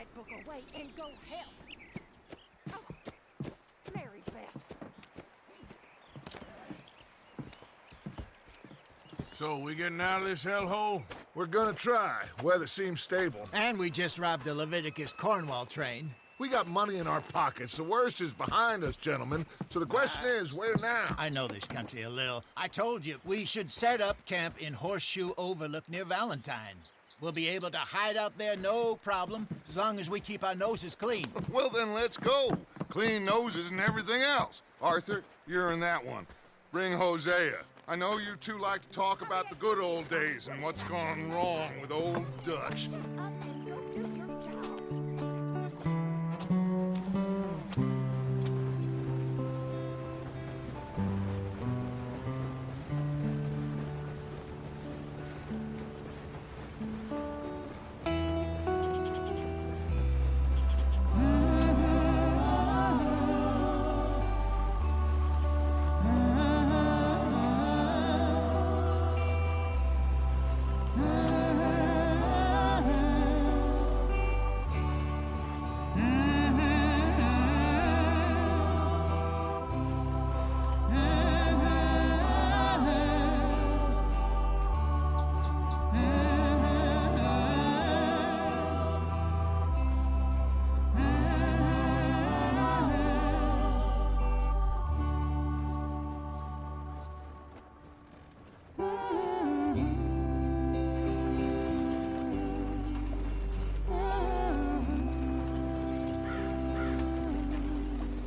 that book away and go help. Oh, Mary Beth. So, we getting out of this hellhole? We're gonna try. Weather seems stable. And we just robbed a Leviticus Cornwall train. We got money in our pockets. The worst is behind us, gentlemen. So the question is, where now? I know this country a little. I told you, we should set up camp in Horseshoe Overlook near Valentine. We'll be able to hide out there, no problem, as long as we keep our noses clean. Well, then let's go. Clean noses and everything else. Arthur, you're in that one. Bring Hosea. I know you two like to talk about the good old days and what's gone wrong with old Dutch. Shut up and go do your job.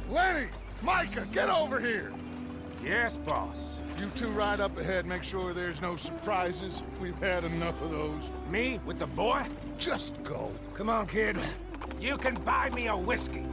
Lenny! Micah, get over here! Yes, boss. You two ride up ahead, make sure there's no surprises. We've had enough of those. Me with the boy? Just go. Come on, kid. You can buy me a whiskey.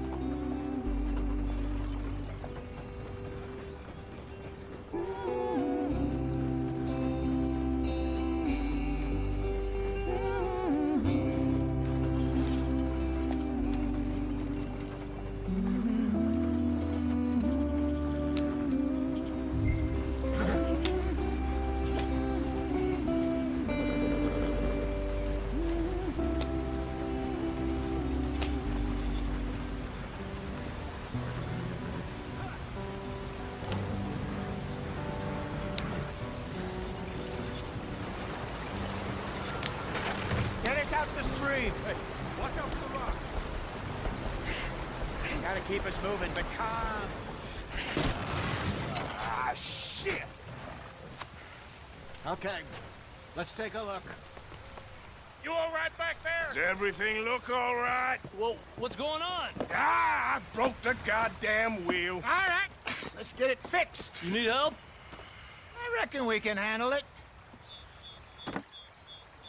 Get us out the stream. Hey, watch out for the rock. Gotta keep us moving, but calm. Ah, shit! Okay, let's take a look. You all right back there? Does everything look all right? Well, what's going on? Ah, I broke the goddamn wheel. All right, let's get it fixed. You need help? I reckon we can handle it.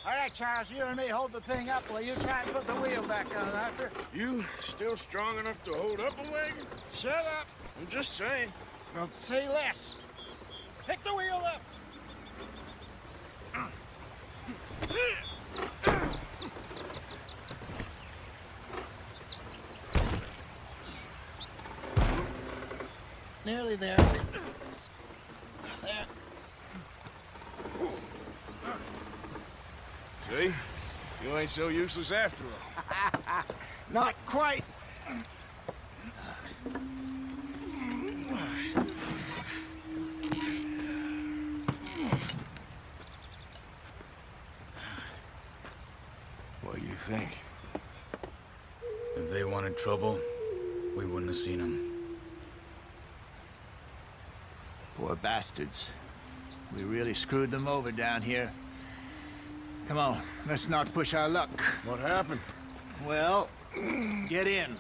All right, Charles, you and me hold the thing up while you try and put the wheel back on, Arthur. You still strong enough to hold up a wagon? Shut up. I'm just saying. Don't say less. Pick the wheel up. Nearly there. There. See? You ain't so useless after all. Not quite. What do you think? If they wanted trouble, we wouldn't have seen them. Poor bastards. We really screwed them over down here. Come on, let's not push our luck. What happened? Well, get in.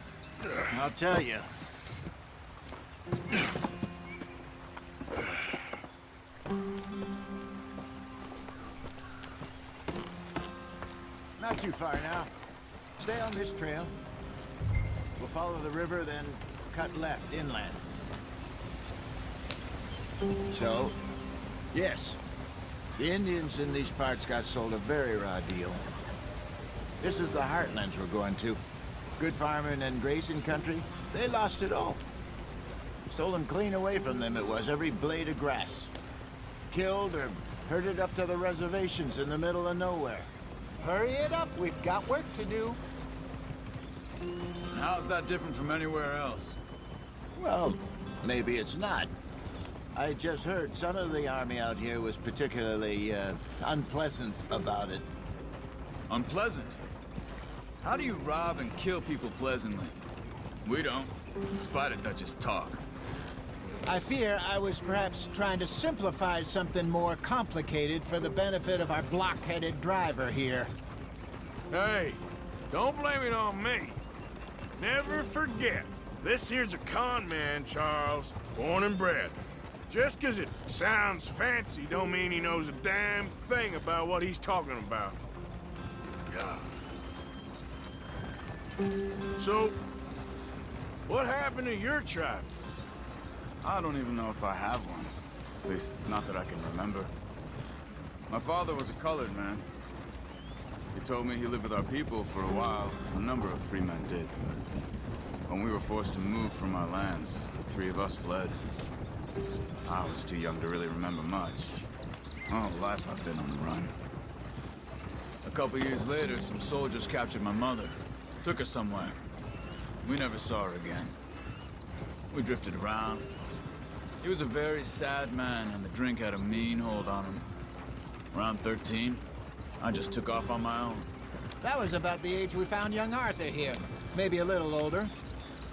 I'll tell you. Not too far now. Stay on this trail. We'll follow the river, then cut left inland. So, yes, the Indians in these parts got sold a very raw deal. This is the heartlands we're going to. Good farming and grazing country, they lost it all. Stolen clean away from them it was, every blade of grass. Killed or herded up to the reservations in the middle of nowhere. Hurry it up, we've got work to do. And how's that different from anywhere else? Well, maybe it's not. I just heard some of the army out here was particularly, unpleasant about it. Unpleasant? How do you rob and kill people pleasantly? We don't, in spite of Dutch's talk. I fear I was perhaps trying to simplify something more complicated for the benefit of our block-headed driver here. Hey, don't blame it on me. Never forget, this here's a con man, Charles, born and bred. Just 'cause it sounds fancy don't mean he knows a damn thing about what he's talking about. Yeah. So, what happened to your tribe? I don't even know if I have one. At least, not that I can remember. My father was a colored man. He told me he lived with our people for a while. A number of free men did, but when we were forced to move from our lands, the three of us fled. I was too young to really remember much. My whole life I've been on the run. A couple years later, some soldiers captured my mother. Took her somewhere. We never saw her again. We drifted around. He was a very sad man, and the drink had a mean hold on him. Around 13, I just took off on my own. That was about the age we found young Arthur here. Maybe a little older.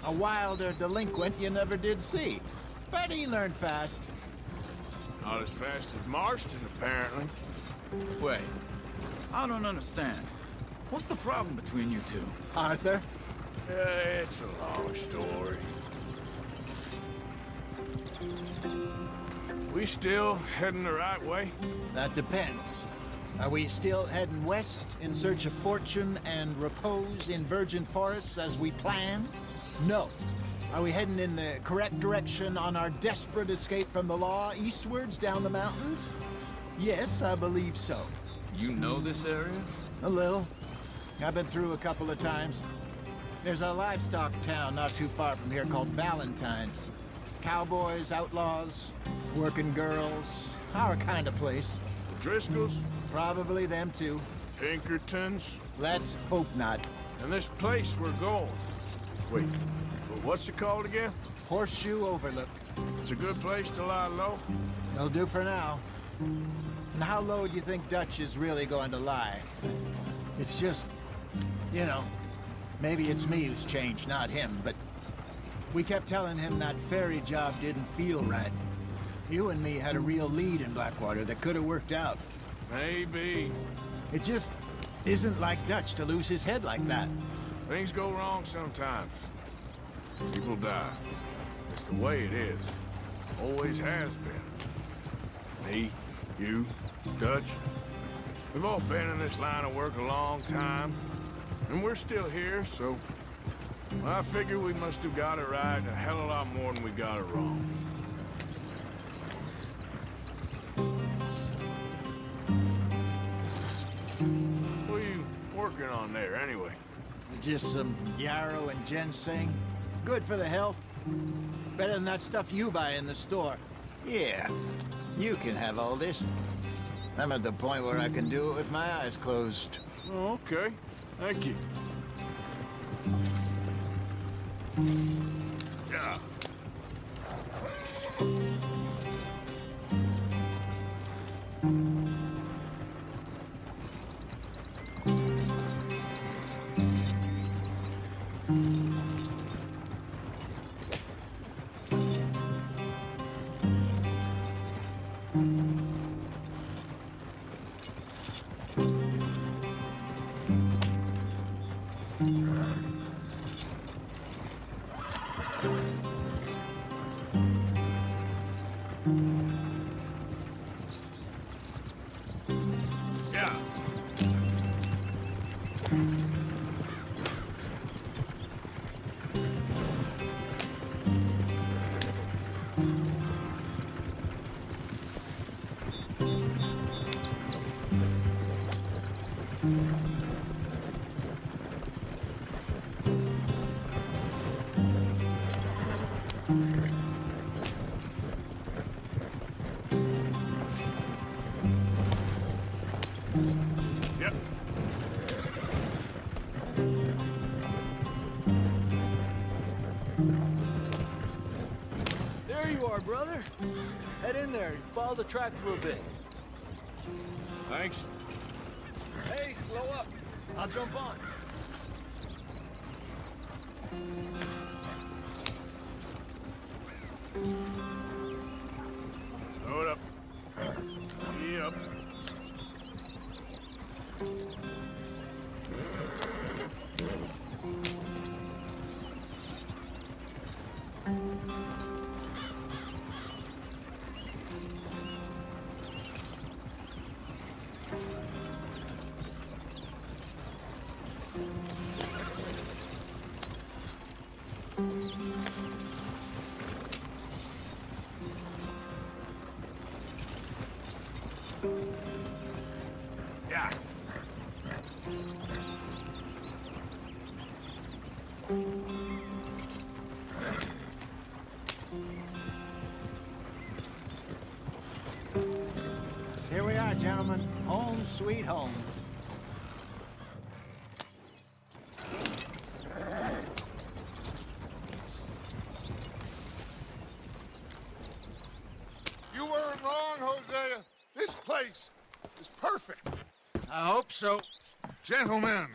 A wilder delinquent you never did see. But he learned fast. Not as fast as Marston, apparently. Wait, I don't understand. What's the problem between you two? Arthur? It's a long story. We still heading the right way? That depends. Are we still heading west in search of fortune and repose in virgin forests as we planned? No. Are we heading in the correct direction on our desperate escape from the law eastwards down the mountains? Yes, I believe so. You know this area? A little. I've been through a couple of times. There's a livestock town not too far from here called Valentine. Cowboys, outlaws, working girls, our kind of place. Driscolls? Probably them too. Pinkertons? Let's hope not. And this place we're going. Wait, what's it called again? Horseshoe Overlook. It's a good place to lie low? It'll do for now. And how low do you think Dutch is really going to lie? It's just, you know, maybe it's me who's changed, not him, but we kept telling him that ferry job didn't feel right. You and me had a real lead in Blackwater that could have worked out. Maybe. It just isn't like Dutch to lose his head like that. Things go wrong sometimes. People die. It's the way it is. Always has been. Me, you, Dutch. We've all been in this line of work a long time. And we're still here, so... well, I figure we must have got it right a hell of a lot more than we got it wrong. What are you working on there, anyway? Just some yarrow and ginseng. Good for the health. Better than that stuff you buy in the store. Yeah, you can have all this. I'm at the point where I can do it with my eyes closed. Oh, okay. Thank you. Yeah. brother. Head in there and follow the track for a bit. Thanks. Hey, slow up. I'll jump on. Slow it up. Yep. Yeah. Here we are, gentlemen. Home sweet home. You weren't wrong, Hosea. This place is perfect. I hope so. Gentlemen,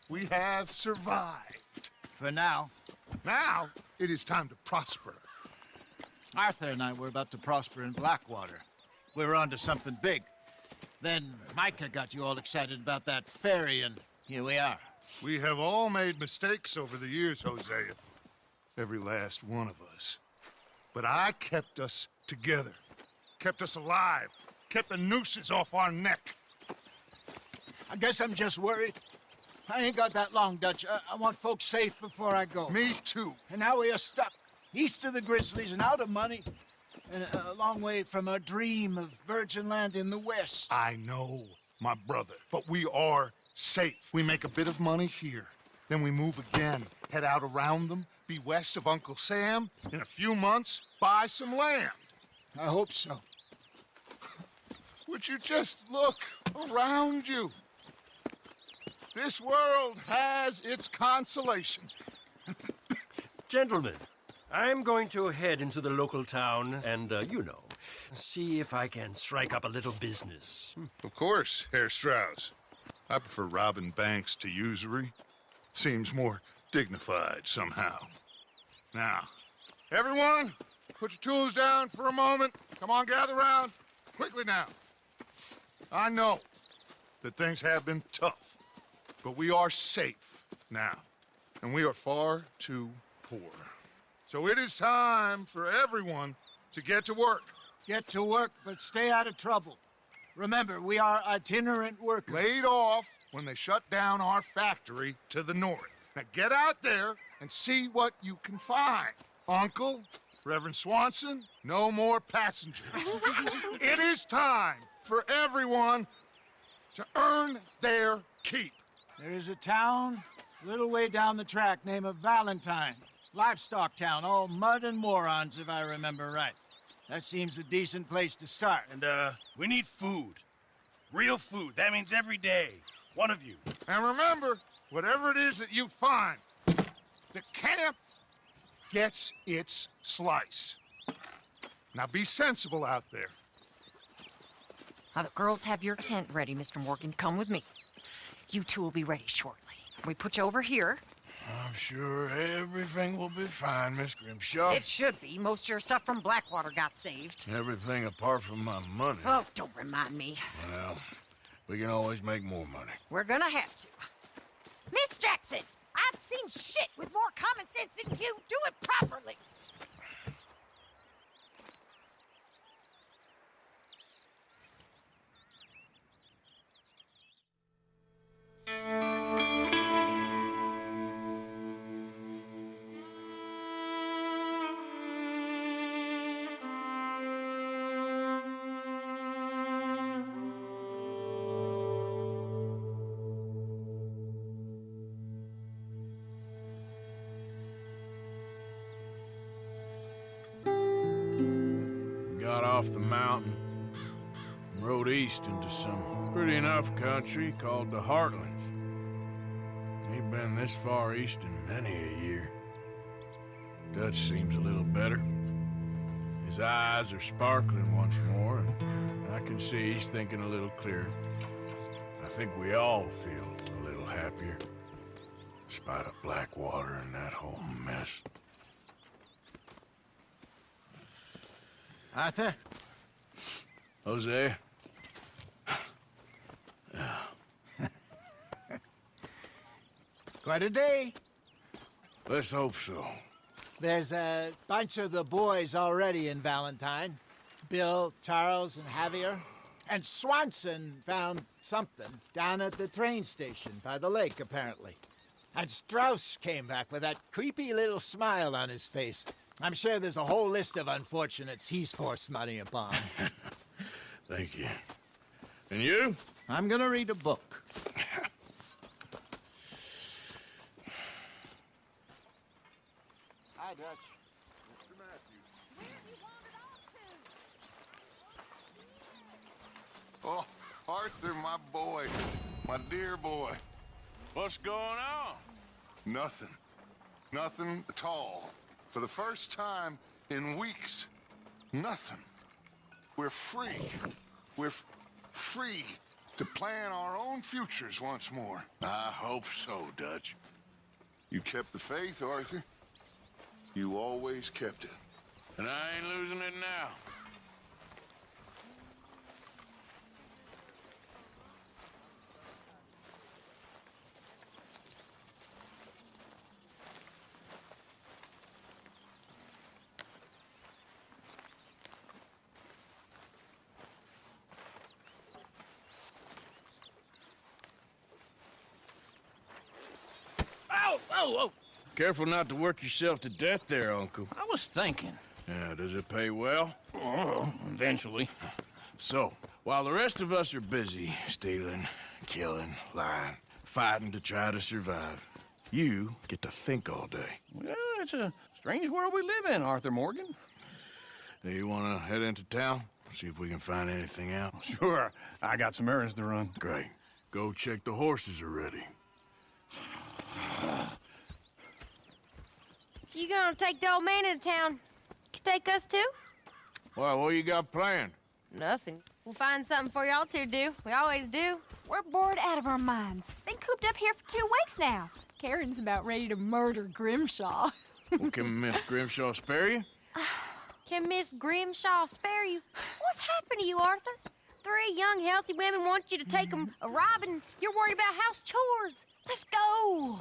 we have survived. For now. Now, it is time to prosper. Arthur and I were about to prosper in Blackwater. We were onto something big. Then Micah got you all excited about that ferry, and here we are. We have all made mistakes over the years, Hosea. Every last one of us. But I kept us together. Kept us alive. Kept the nooses off our neck. I guess I'm just worried. I ain't got that long, Dutch. I want folks safe before I go. Me too. And now we are stuck, east of the Grizzlies and out of money, and a long way from our dream of virgin land in the west. I know, my brother, but we are safe. We make a bit of money here. Then we move again, head out around them, be west of Uncle Sam. In a few months, buy some land. I hope so. Would you just look around you? This world has its consolations. Gentlemen, I'm going to head into the local town and, see if I can strike up a little business. Of course, Herr Strauss. I prefer robbing banks to usury. Seems more dignified somehow. Now, everyone, put your tools down for a moment. Come on, gather round. Quickly now. I know that things have been tough, but we are safe now, and we are far too poor. So it is time for everyone to get to work. Get to work, but stay out of trouble. Remember, we are itinerant workers. Laid off when they shut down our factory to the north. Now get out there and see what you can find. Uncle, Reverend Swanson, no more passengers. It is time for everyone to earn their keep. There is a town a little way down the track named Valentine. Livestock town, all mud and morons, if I remember right. That seems a decent place to start. And, we need food. Real food. That means every day. One of you. And remember, whatever it is that you find, the camp gets its slice. Now be sensible out there. Now, the girls have your tent ready, Mr. Morgan. Come with me. You two will be ready shortly. We put you over here. I'm sure everything will be fine, Miss Grimshaw. It should be. Most of your stuff from Blackwater got saved. Everything apart from my money. Oh, don't remind me. Well, we can always make more money. We're gonna have to. Miss Jackson, I've seen shit with more common sense than you. Do it properly. Got off the mountain and rode east into some pretty enough country called the Heartlands. Ain't been this far east in many a year. Dutch seems a little better. His eyes are sparkling once more, and I can see he's thinking a little clearer. I think we all feel a little happier, despite of Blackwater and that whole mess. Arthur? Jose? Quite a day. Let's hope so. There's a bunch of the boys already in Valentine. Bill, Charles, and Javier. And Swanson found something down at the train station by the lake, apparently. And Strauss came back with that creepy little smile on his face. I'm sure there's a whole list of unfortunates he's forced money upon. Thank you. And you? I'm gonna read a book. Hi, Dutch. Mr. Matthews. Oh, Arthur, my boy. My dear boy. What's going on? Nothing. Nothing at all. For the first time in weeks, nothing. We're free. We're free to plan our own futures once more. I hope so, Dutch. You kept the faith, Arthur. You always kept it. And I ain't losing it now. Oh! Careful not to work yourself to death there, Uncle. I was thinking. Yeah, does it pay well? Oh, eventually. So, while the rest of us are busy stealing, killing, lying, fighting to try to survive, you get to think all day. Well, it's a strange world we live in, Arthur Morgan. Hey, you want to head into town? See if we can find anything out? Sure, I got some errands to run. Great. Go check the horses are ready. If you gonna take the old man into town, can you take us too? Well, what you got planned? Nothing. We'll find something for y'all to do. We always do. We're bored out of our minds. Been cooped up here for 2 weeks now. Karen's about ready to murder Grimshaw. Well, can Miss Grimshaw spare you? Can Miss Grimshaw spare you? What's happened to you, Arthur? 3 young, healthy women want you to take them a robbing. You're worried about house chores. Let's go.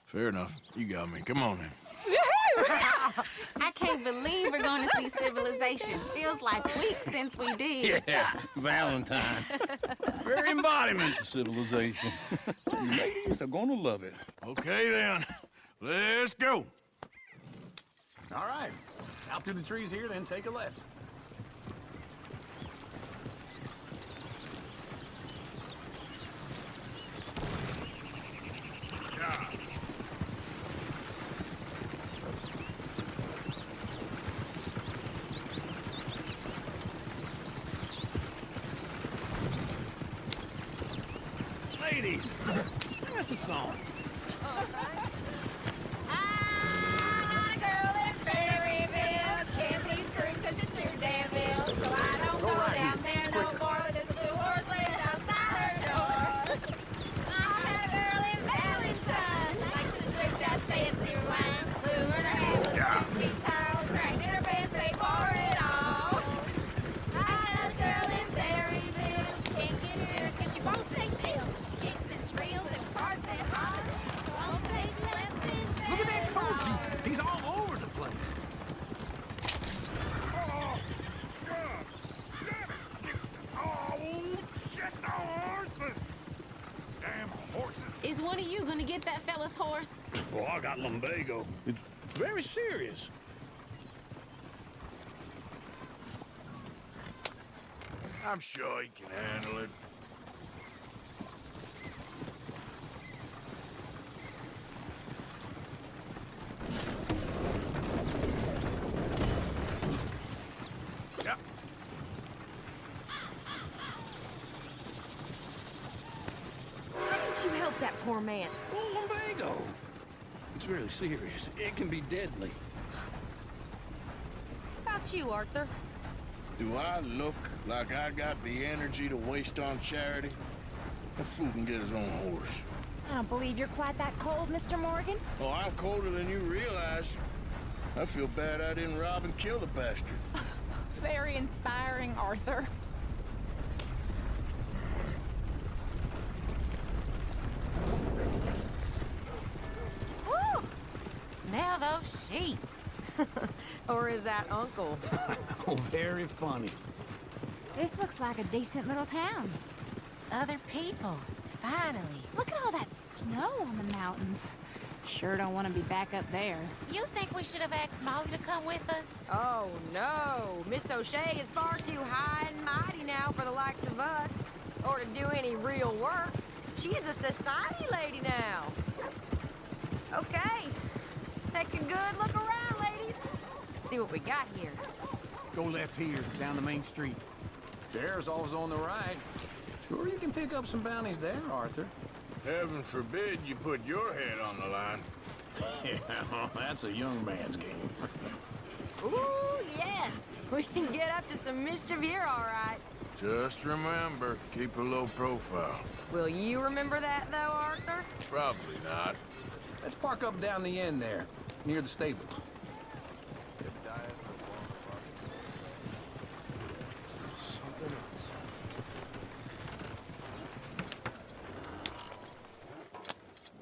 Fair enough. You got me. Come on then. I can't believe we're going to see civilization. Feels like weeks since we did. Yeah, Valentine. Very embodiment of civilization. Ladies are gonna love it. Okay then. Let's go. All right. Out through the trees here, then take a left. Ladies, sing us a song. Is one of you gonna get that fella's horse? Oh, I got lumbago. It's very serious. I'm sure he can handle it. Yep. Why didn't you help that poor man? Oh, lumbago. It's really serious. It can be deadly. How about you, Arthur? Do I look like I got the energy to waste on charity? A fool can get his own horse. I don't believe you're quite that cold, Mr. Morgan. Oh, I'm colder than you realize. I feel bad I didn't rob and kill the bastard. Very inspiring, Arthur. Woo! Smell those sheep. Or is that Uncle? Oh, very funny. This looks like a decent little town. Other people, finally. Look at all that snow on the mountains. Sure don't want to be back up there. You think we should have asked Molly to come with us? Oh, no. Miss O'Shea is far too high and mighty now for the likes of us, or to do any real work. She's a society lady now. Okay. Take a good look around, ladies. Let's see what we got here. Go left here, down the main street. Sheriff's always on the right. Sure you can pick up some bounties there, Arthur. Heaven forbid you put your head on the line. Yeah, well, that's a young man's game. Ooh, yes. We can get up to some mischief here, all right. Just remember, keep a low profile. Will you remember that, though, Arthur? Probably not. Let's park up down the end there, near the stables. Something else.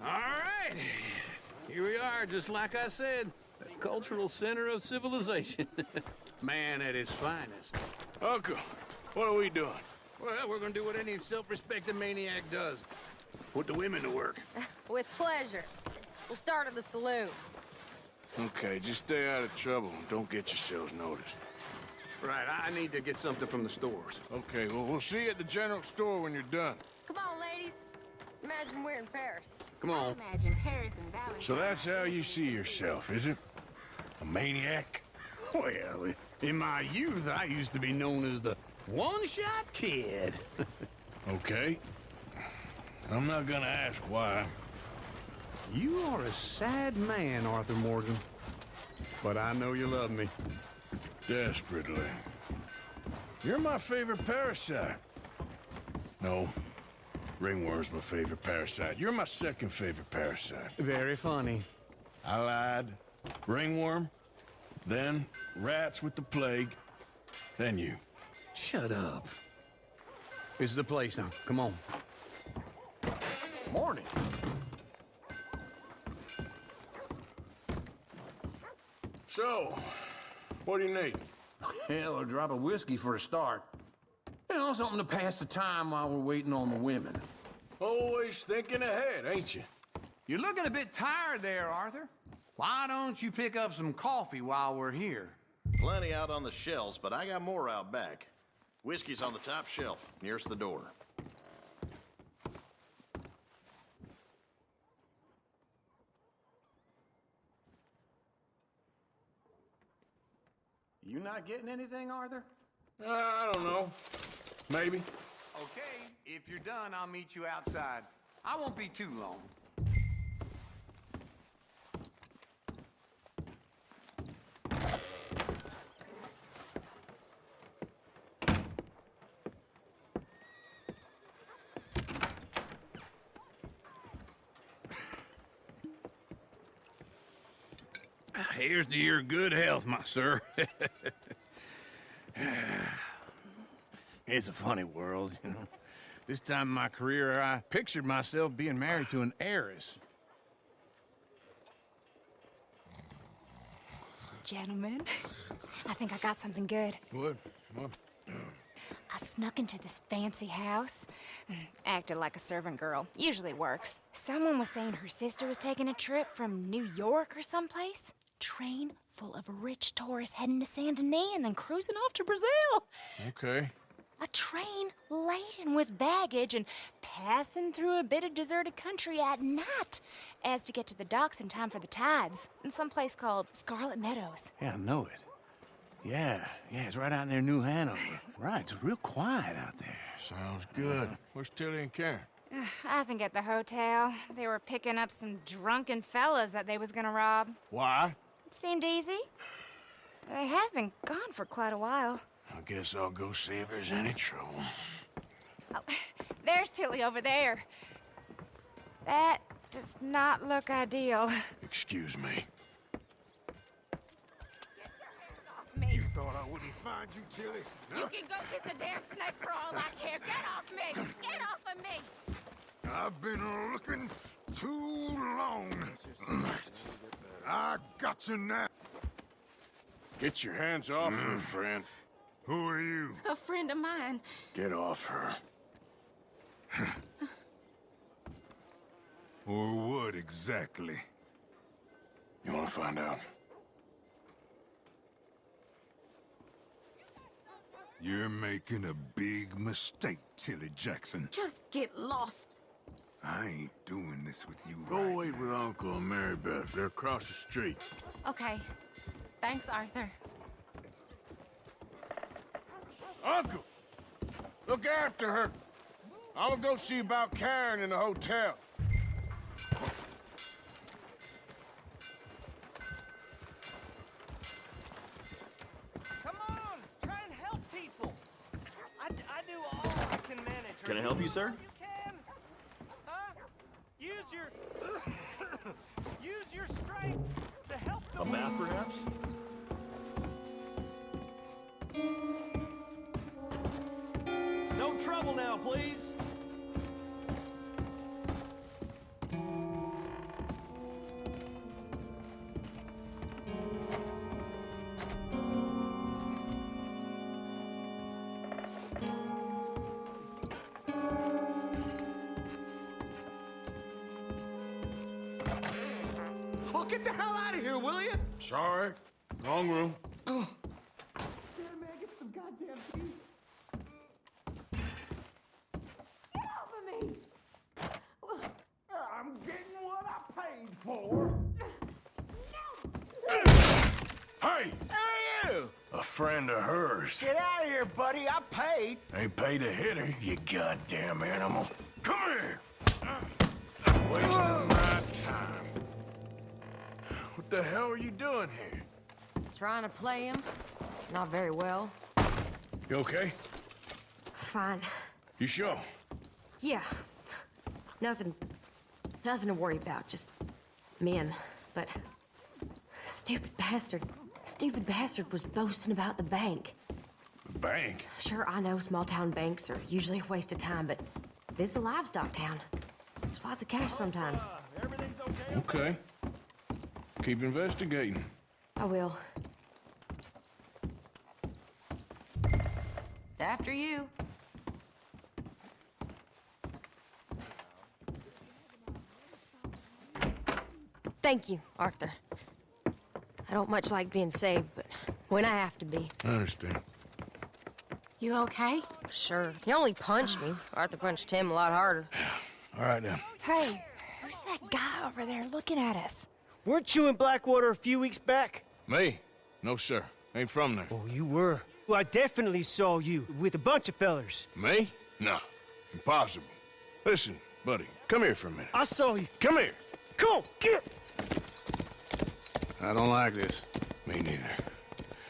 All right. Here we are, just like I said. The cultural center of civilization. Man at his finest. Uncle, what are we doing? Well, we're gonna do what any self-respecting maniac does. Put the women to work. With pleasure. We'll start at the saloon. Okay, just stay out of trouble and don't get yourselves noticed. Right, I need to get something from the stores. Okay, well, we'll see you at the general store when you're done. Come on, ladies. Imagine we're in Paris. Come on. Imagine Paris and Valley. So that's how you see yourself, is it? A maniac? Well, in my youth, I used to be known as the one-shot kid. Okay. I'm not gonna ask why. You are a sad man, Arthur Morgan. But I know you love me. Desperately. You're my favorite parasite. No. Ringworm's my favorite parasite. You're my second favorite parasite. Very funny. I lied. Ringworm, then rats with the plague, then you. Shut up. This is the place now. Come on. Morning. So, what do you need? Hell, a drop of whiskey for a start. You know, something to pass the time while we're waiting on the women. Always thinking ahead, ain't you? You're looking a bit tired there, Arthur. Why don't you pick up some coffee while we're here? Plenty out on the shelves, but I got more out back. Whiskey's on the top shelf, nearest the door. You not getting anything, Arthur? I don't know. Maybe. Okay, if you're done, I'll meet you outside. I won't be too long. Here's to your good health, my sir. It's a funny world, you know. This time in my career, I pictured myself being married to an heiress. Gentlemen, I think I got something good. What? I snuck into this fancy house, acted like a servant girl. Usually works. Someone was saying her sister was taking a trip from New York or someplace. Train full of rich tourists heading to Saint Denis and then cruising off to Brazil. Okay. A train laden with baggage and passing through a bit of deserted country at night as to get to the docks in time for the tides in some place called Scarlet Meadows. Yeah, I know it. Yeah, it's right out near New Hanover. Right, it's real quiet out there. Sounds good. Where's Tilly and Karen? I think at the hotel. They were picking up some drunken fellas that they was gonna rob. Why? It seemed easy. They have been gone for quite a while. I guess I'll go see if there's any trouble. Oh, there's Tilly over there. That does not look ideal. Excuse me. Me. You thought I wouldn't find you, Tilly? You can go kiss a damn snake for all I care. Get off me! Get off of me! I've been looking too long. I got you now. Get your hands off her, friend. Who are you? A friend of mine. Get off her. Or what exactly? You want to find out? You're making a big mistake, Tilly Jackson. Just get lost. I ain't doing this with you Go right wait now. with Uncle and Mary Beth. They're across the street. Okay. Thanks, Arthur. Uncle! Look after her. I'm gonna go see about Karen in the hotel. Come on, try and help people. I do all I can manage. Can I help you, sir? You can. Huh? Use your strength to help A them. bath, perhaps? No trouble now, please. Oh, get the hell out of here, will you? Sorry. Wrong room. Here, man, get some goddamn peace. Get off of me! I'm getting what I paid for. Hey! Who are you? A friend of hers. Get out of here, buddy. I paid. Ain't paid to hit her, you goddamn animal. Come here! Wasting my time. What the hell are you doing here? Trying to play him. Not very well. You okay? Fine. You sure? Yeah. Nothing to worry about. Just men. But stupid bastard was boasting about the bank. The bank? Sure, I know small town banks are usually a waste of time, but this is a livestock town. There's lots of cash sometimes. Everything's okay? Okay. Keep investigating. I will. After you. Thank you, Arthur. I don't much like being saved, but when I have to be. I understand. You okay? Sure. He only punched me. Arthur punched him a lot harder. All right, then. Hey, who's that guy over there looking at us? Weren't you in Blackwater a few weeks back? Me? No, sir. Ain't from there. Oh, you were. Well, I definitely saw you with a bunch of fellers. Me? No. Impossible. Listen, buddy, come here for a minute. I saw you. Come here. Come on, get! I don't like this. Me neither.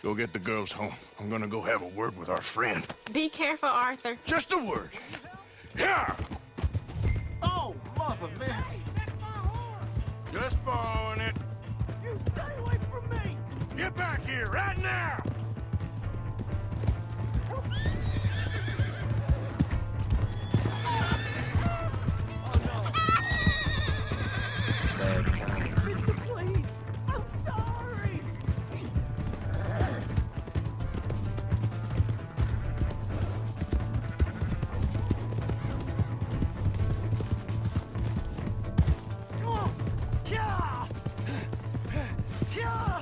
Go get the girls home. I'm gonna go have a word with our friend. Be careful, Arthur. Just a word. Yeah! Oh, mother, man. Just borrowing it. You stay away from me! Get back here right now! Mister, please! I'm sorry! Come on! Yeah! Yeah!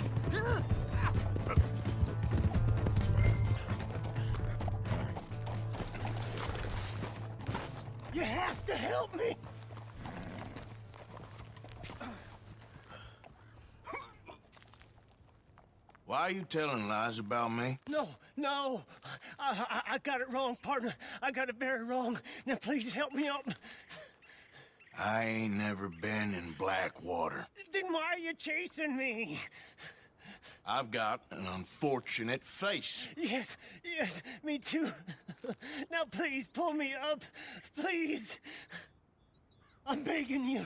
You have to help me! Why are you telling lies about me? No. I got it wrong, partner. I got it very wrong. Now, please help me out. I ain't never been in Blackwater. Then why are you chasing me? I've got an unfortunate face. Yes, yes, me too. Now please pull me up. Please. I'm begging you.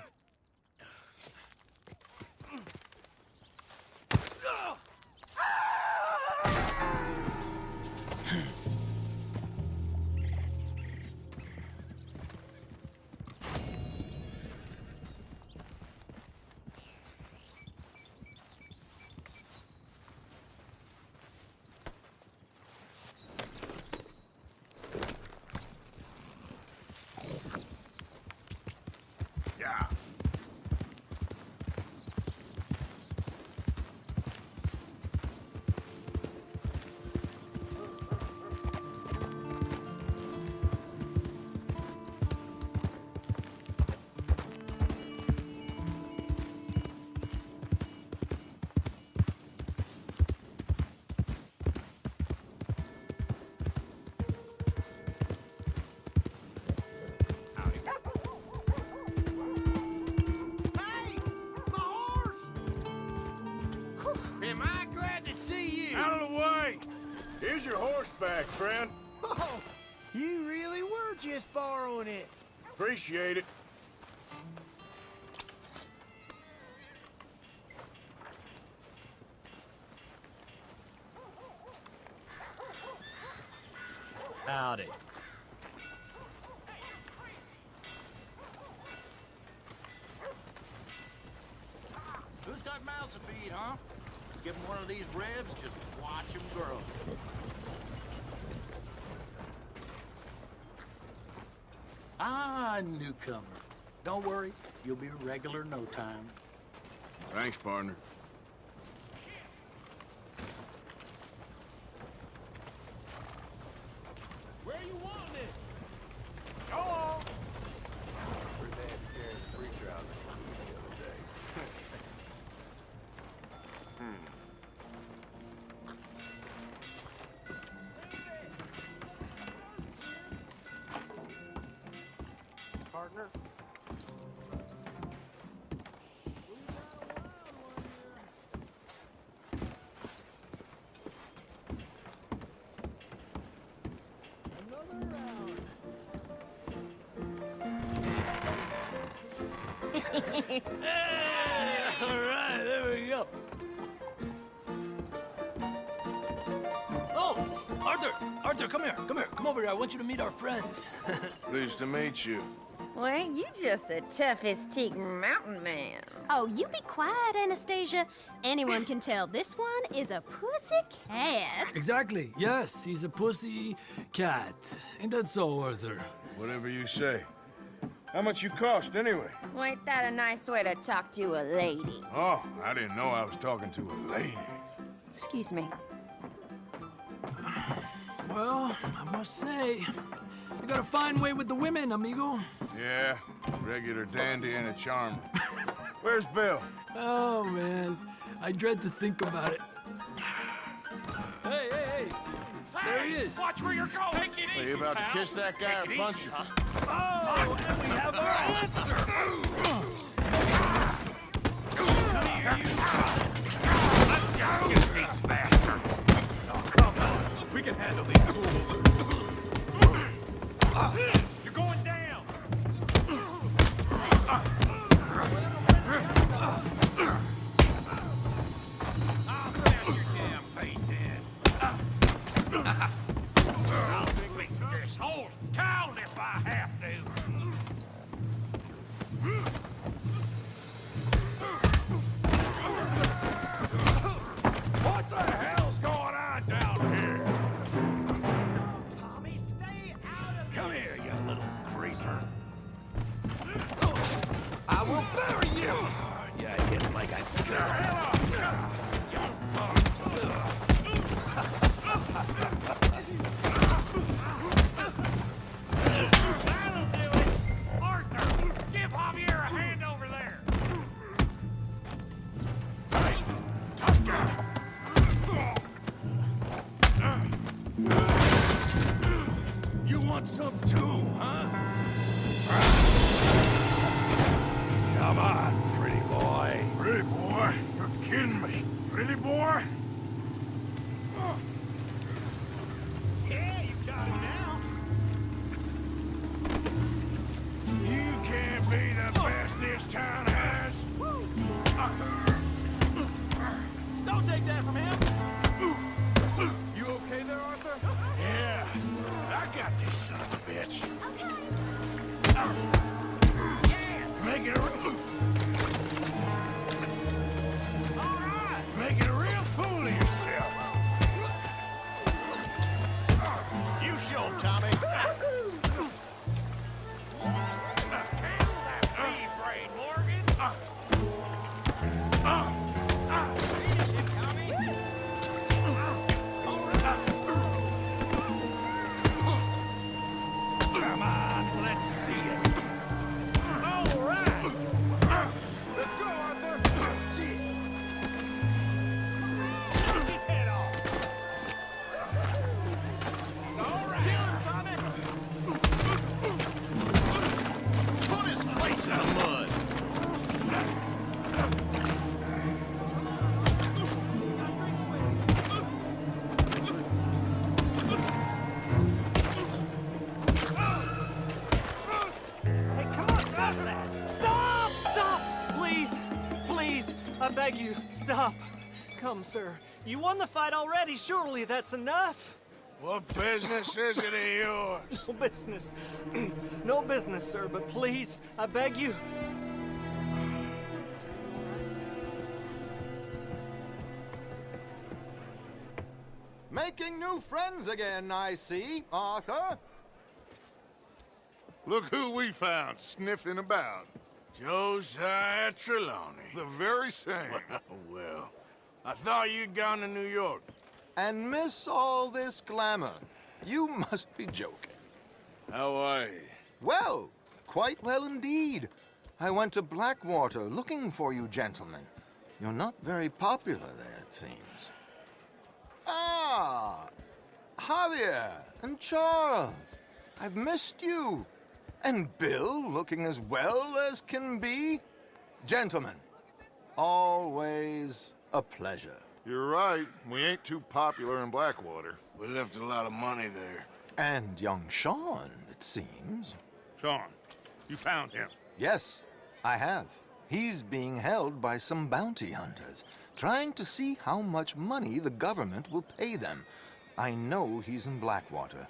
Yeah. Am I glad to see you? Out of the way! Here's your horseback, friend. Oh, you really were just borrowing it. Appreciate it. Howdy. Who's got mouths to feed, huh? Give him one of these ribs, just watch him grow. Ah, newcomer. Don't worry, you'll be a regular in no time. Thanks, partner. Where you want it? Go on. Pretty bad carrying the preacher out of the sleep the other day. Partner? All right, there we go. Oh, Arthur, come here. Come over here. I want you to meet our friends. Pleased to meet you. Well, ain't you just the toughest teak mountain man? Oh, you be quiet, Anastasia. Anyone can tell this one is a pussy cat. Exactly. Yes, he's a pussy cat. Ain't that so, Arthur? Whatever you say. How much you cost, anyway? Well, ain't that a nice way to talk to a lady? Oh, I didn't know I was talking to a lady. Excuse me. Well, I must say, you got a fine way with the women, amigo. Yeah, regular dandy and a charmer. Where's Bill? Oh, man. I dread to think about it. Hey. There he is. Watch where you're going. Take it Are easy, you about pal. to kiss that guy or punch him? Oh, and we have our answer. Let's just get these bastards. Oh, come on. We can handle these fools. You're going down. I'll smash your damn face in. I'll take this whole town if I have to. What the hell's going on down here? Tommy, stay out of Come here, you little greaser. I will bury you! You hit like a... The hell off! That'll do it! Arthur, give Javier a hand over there! Hey, tough guy! You want some too, huh? Come on, pretty boy. Pretty boy? You're kidding me. Pretty boy? this town has. Don't take that from him! You okay there, Arthur? Yeah, I got this son of a bitch. Yeah, making a making a real fool of yourself. You show him, Tommy. Come on, let's see it. All right. Let's go, Arthur. Knock his head off. All right. Kill him, Tommy! Put his face in the mud. Hey, come on, stop that! Stop! Stop! Please! Please! I beg you, stop. Come, sir. You won the fight already. Surely that's enough. What business is it of yours? No business. No business, sir, but please, I beg you. Making new friends again, I see, Arthur. Look who we found sniffing about. Josiah Trelawney. The very same. Well, I thought you'd gone to New York. And miss all this glamour. You must be joking. How are you? Well, quite well indeed. I went to Blackwater looking for you gentlemen. You're not very popular there, it seems. Ah, Javier and Charles. I've missed you. And Bill looking as well as can be. Gentlemen, always a pleasure. You're right. We ain't too popular in Blackwater. We left a lot of money there. And young Sean, it seems. Sean, you found him? Yes, I have. He's being held by some bounty hunters, trying to see how much money the government will pay them. I know he's in Blackwater,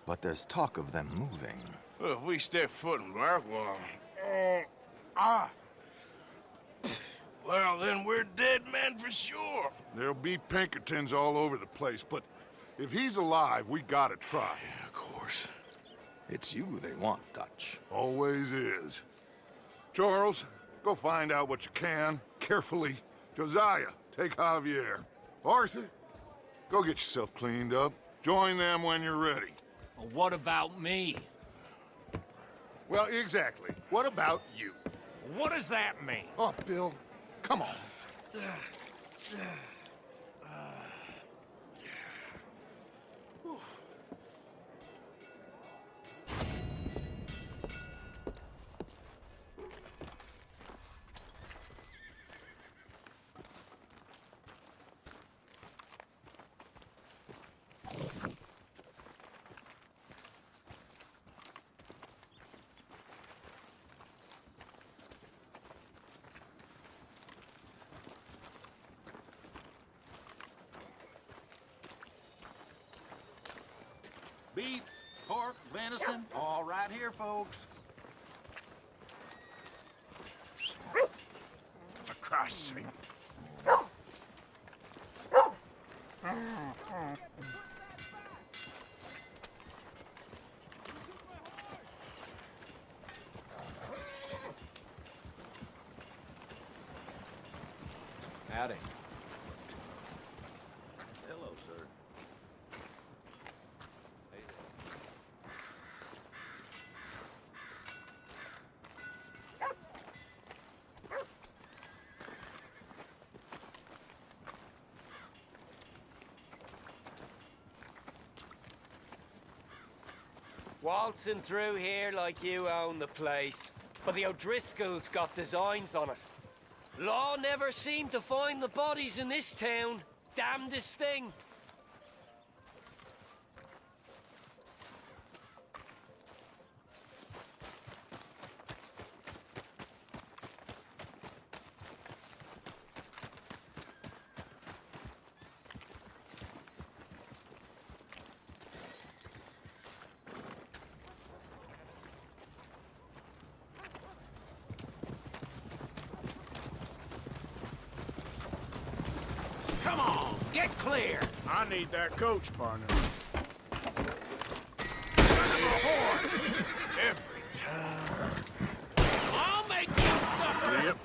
but there's talk of them moving. Well, if we step foot in Blackwater... Well, then we're dead men for sure. There'll be Pinkertons all over the place, but if he's alive, we gotta try. Yeah, of course. It's you they want, Dutch. Always is. Charles, go find out what you can, carefully. Josiah, take Javier. Arthur, go get yourself cleaned up. Join them when you're ready. Well, what about me? Well, exactly. What about you? What does that mean? Oh, Bill, come on. Beef, pork, venison, all right here, folks. For Christ's sake. Howdy. Hello, sir. Waltzing through here like you own the place. But the O'Driscolls got designs on it. Law never seemed to find the bodies in this town. Damnedest thing. Get clear! I need that coach, partner. Every time. I'll make you suffer! Yep.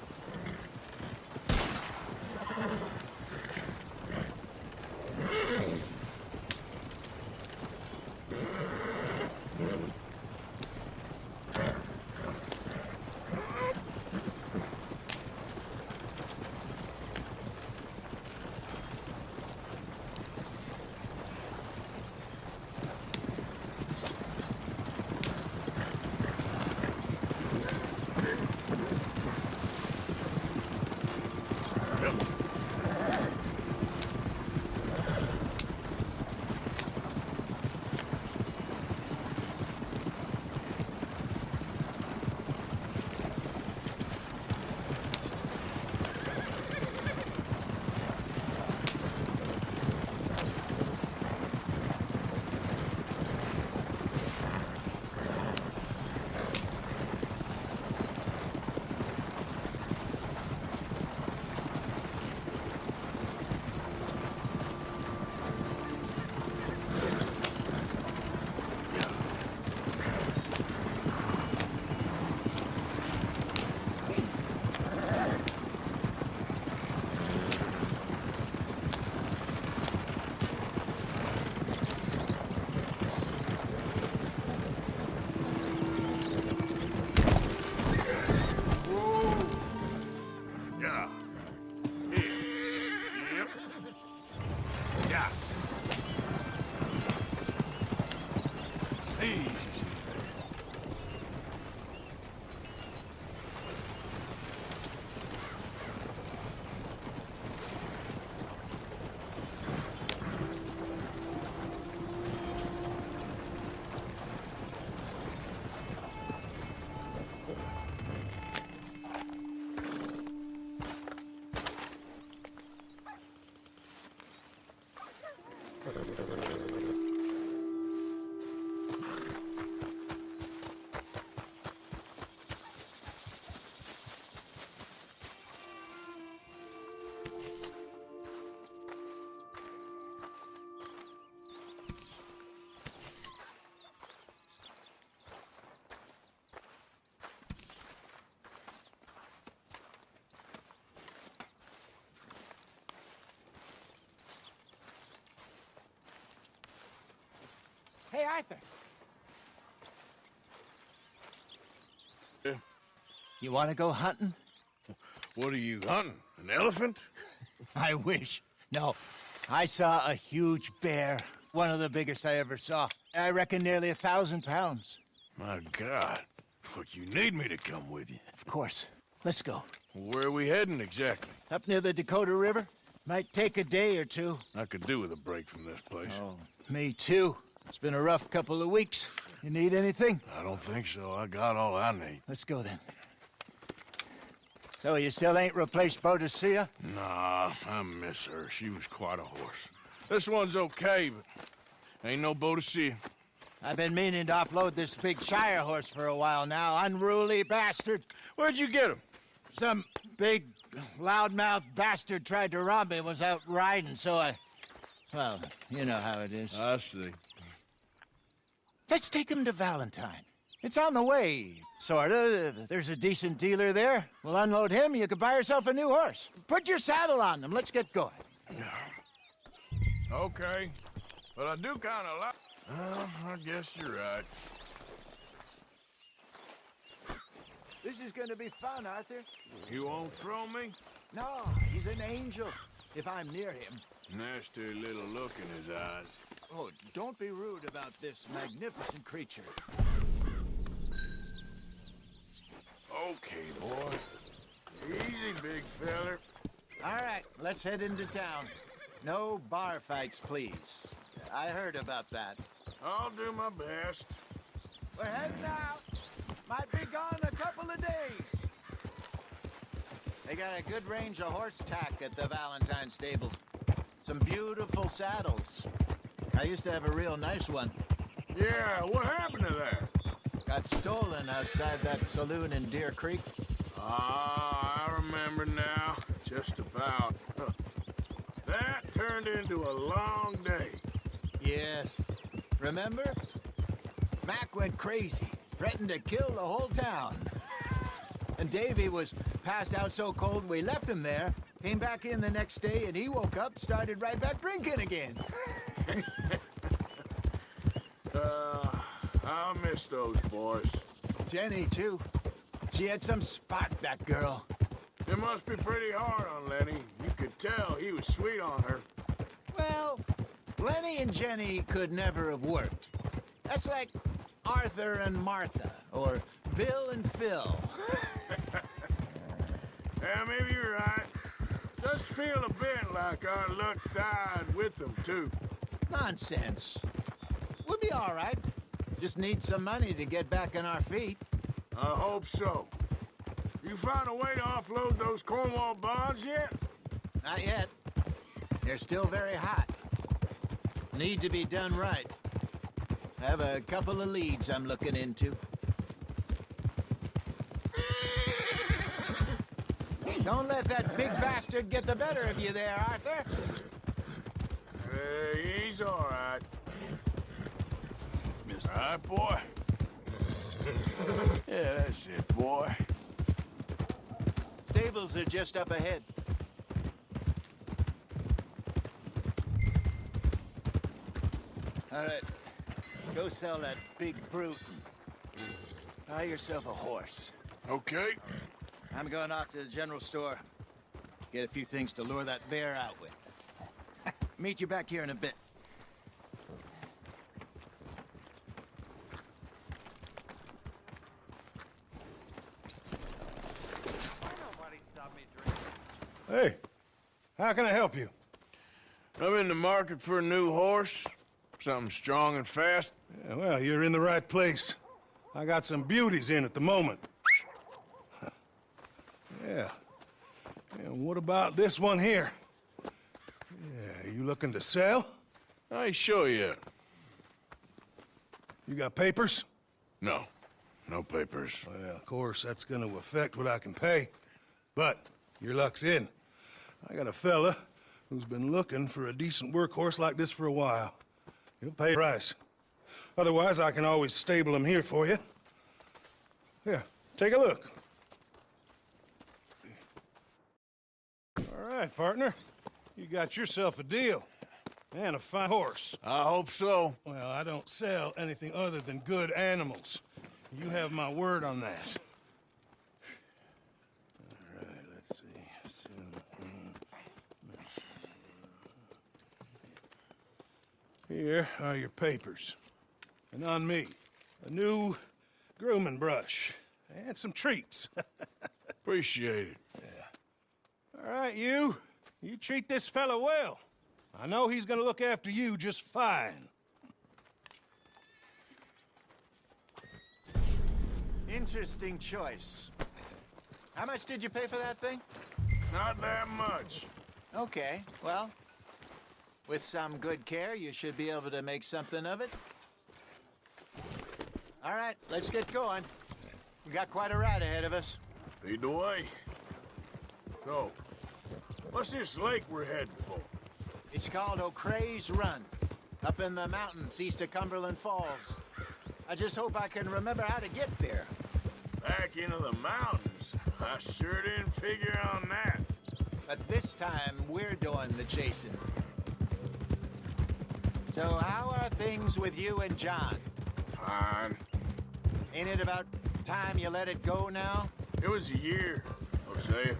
Hey, Arthur. Yeah. You want to go hunting? What are you hunting? An elephant? I wish. No. I saw a huge bear. One of the biggest I ever saw. I reckon nearly 1,000 pounds. My God. Look, you need me to come with you. Of course. Let's go. Where are we heading exactly? Up near the Dakota River. Might take a day or two. I could do with a break from this place. Oh, me too. It's been a rough couple of weeks. You need anything? I don't think so. I got all I need. Let's go then. So you still ain't replaced Boadicea? Nah, I miss her. She was quite a horse. This one's okay, but ain't no Boadicea. I've been meaning to offload this big Shire horse for a while now. Unruly bastard. Where'd you get him? Some big, loudmouth bastard tried to rob me and was out riding, so I... Well, you know how it is. I see. Let's take him to Valentine. It's on the way, sorta. There's a decent dealer there. We'll unload him, you could buy yourself a new horse. Put your saddle on them, let's get going. Okay. But I do kind of like... I guess you're right. This is gonna be fun, Arthur. You won't throw me? No, he's an angel, if I'm near him. Nasty little look in his eyes. Oh, don't be rude about this magnificent creature. Okay, boy. Easy, big feller. All right, let's head into town. No bar fights, please. I heard about that. I'll do my best. We're heading out. Might be gone a couple of days. They got a good range of horse tack at the Valentine stables. Some beautiful saddles. I used to have a real nice one. Yeah, what happened to that? Got stolen outside that saloon in Deer Creek. Ah, I remember now. Just about. That turned into a long day. Yes. Remember? Mac went crazy, threatened to kill the whole town. And Davy was passed out so cold we left him there, came back in the next day, and he woke up, started right back drinking again. I miss those boys. Jenny, too. She had some spark, that girl. It must be pretty hard on Lenny. You could tell he was sweet on her. Well, Lenny and Jenny could never have worked. That's like Arthur and Martha, or Bill and Phil. Yeah, maybe you're right. Does feel a bit like our luck died with them, too. Nonsense. We'll be all right. Just need some money to get back on our feet. I hope so. You found a way to offload those Cornwall bonds yet? Not yet. They're still very hot. Need to be done right. I have a couple of leads I'm looking into. Don't let that big bastard get the better of you there, Arthur. He's all right. All right, boy. Yeah, that's it, boy. Stables are just up ahead. All right. Go sell that big brute. Buy yourself a horse. Okay. I'm going off to the general store. Get a few things to lure that bear out with. Meet you back here in a bit. Hey, how can I help you? I'm in the market for a new horse. Something strong and fast. Yeah, well, you're in the right place. I got some beauties in at the moment. Yeah. And what about this one here? Yeah, you looking to sell? I ain't sure yet. You got papers? No. No papers. Well, of course, that's gonna affect what I can pay. But your luck's in. I got a fella who's been looking for a decent workhorse like this for a while. He'll pay a price. Otherwise, I can always stable him here for you. Here, take a look. All right, partner. You got yourself a deal. And a fine horse. I hope so. Well, I don't sell anything other than good animals. You have my word on that. All right, let's see. Here are your papers. And on me, a new grooming brush. And some treats. Appreciate it. Yeah. All right, you. You treat this fella well. I know he's gonna look after you just fine. Interesting choice. How much did you pay for that thing? Not that much. Okay, well, with some good care, you should be able to make something of it. All right, let's get going. We got quite a ride ahead of us. Lead the way. So, what's this lake we're heading for? It's called O'Creagh's Run, up in the mountains east of Cumberland Falls. I just hope I can remember how to get there. Back into the mountains? I sure didn't figure on that. But this time, we're doing the chasing. So how are things with you and John? Fine. Ain't it about time you let it go now? It was a year, Hosea.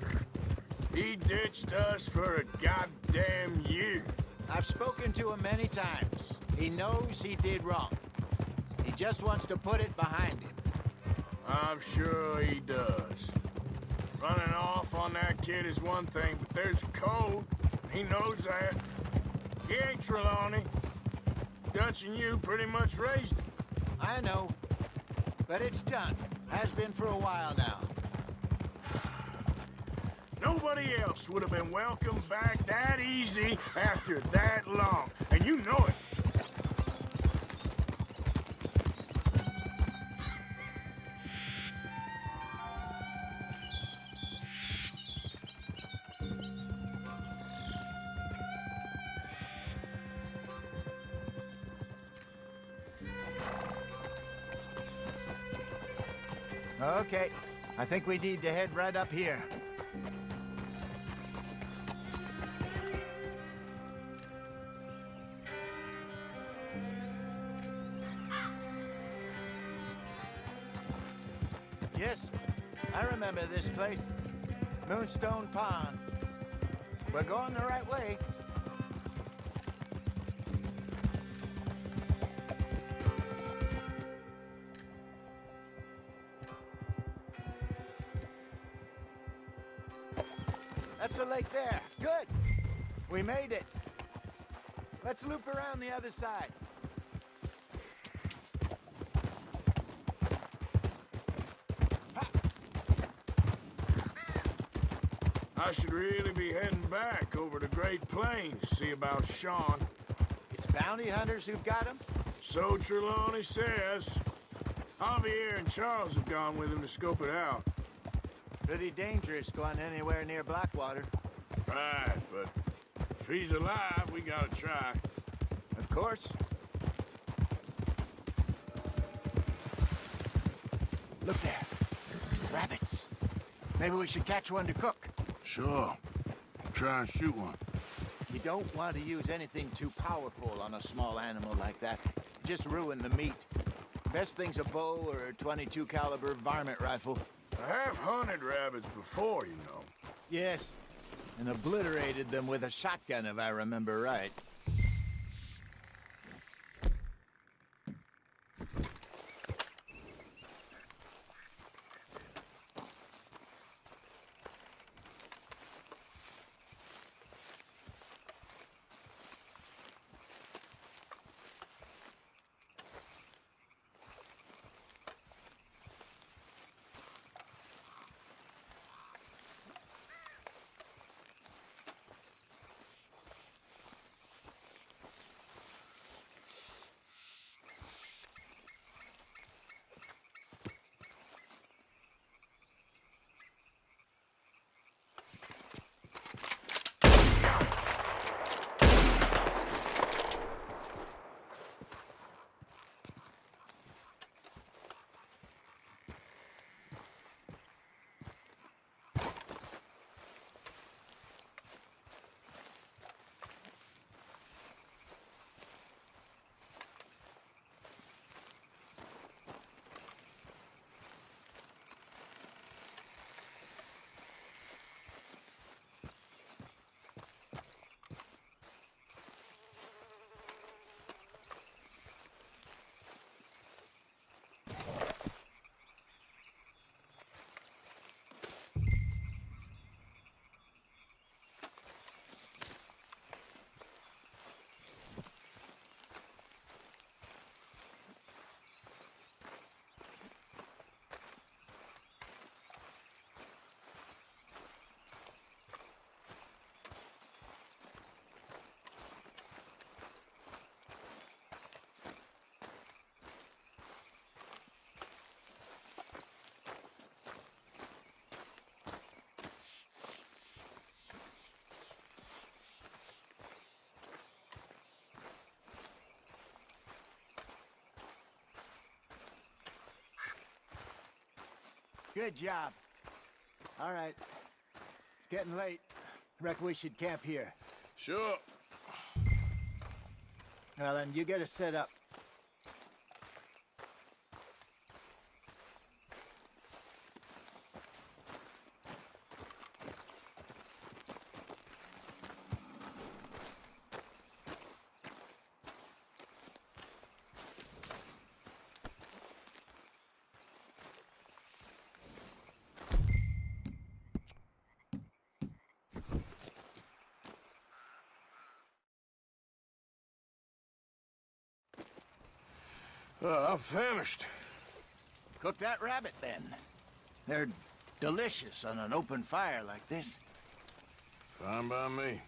He ditched us for a goddamn year. I've spoken to him many times. He knows he did wrong. He just wants to put it behind him. I'm sure he does. Running off on that kid is one thing, but there's a code. He knows that. He ain't Trelawney. Dutch and you pretty much raised him. I know. But it's done. Has been for a while now. Nobody else would have been welcomed back that easy after that long. And you know it. Okay, I think we need to head right up here. Yes, I remember this place. Moonstone Pond. We're going the right way. That's the lake there. Good. We made it. Let's loop around the other side. I should really be heading back over the Great Plains, see about Sean. It's bounty hunters who've got him? So Trelawney says. Javier and Charles have gone with him to scope it out. Pretty dangerous going anywhere near Blackwater. Right, but if he's alive, we gotta try. Of course. Look there. Rabbits. Maybe we should catch one to cook. Sure. Try and shoot one. You don't want to use anything too powerful on a small animal like that. Just ruin the meat. Best thing's a bow or a .22 caliber varmint rifle. I have hunted rabbits before, you know. Yes, and obliterated them with a shotgun, if I remember right. Good job. All right. It's getting late. Reckon we should camp here. Sure. Well, then you get us set up. I'm famished. Cook that rabbit, then. They're delicious on an open fire like this. Fine by me.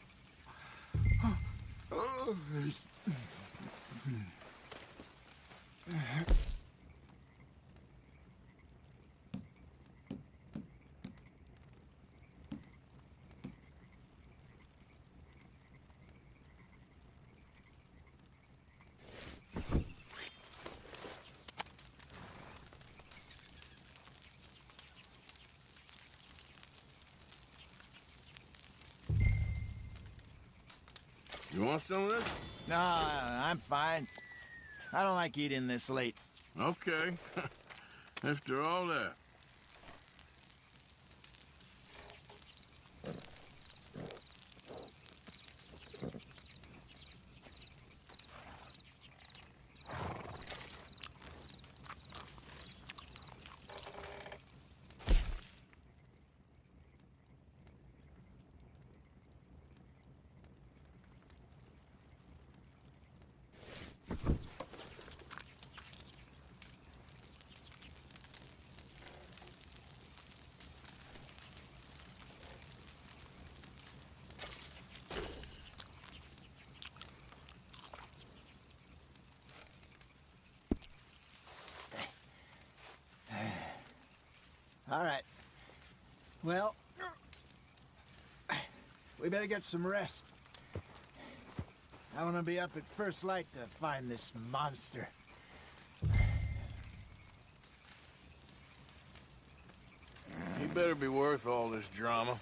You want some of this? No, I'm fine. I don't like eating this late. Okay. After all that. All right. Well, we better get some rest. I want to be up at first light to find this monster. He better be worth all this drama.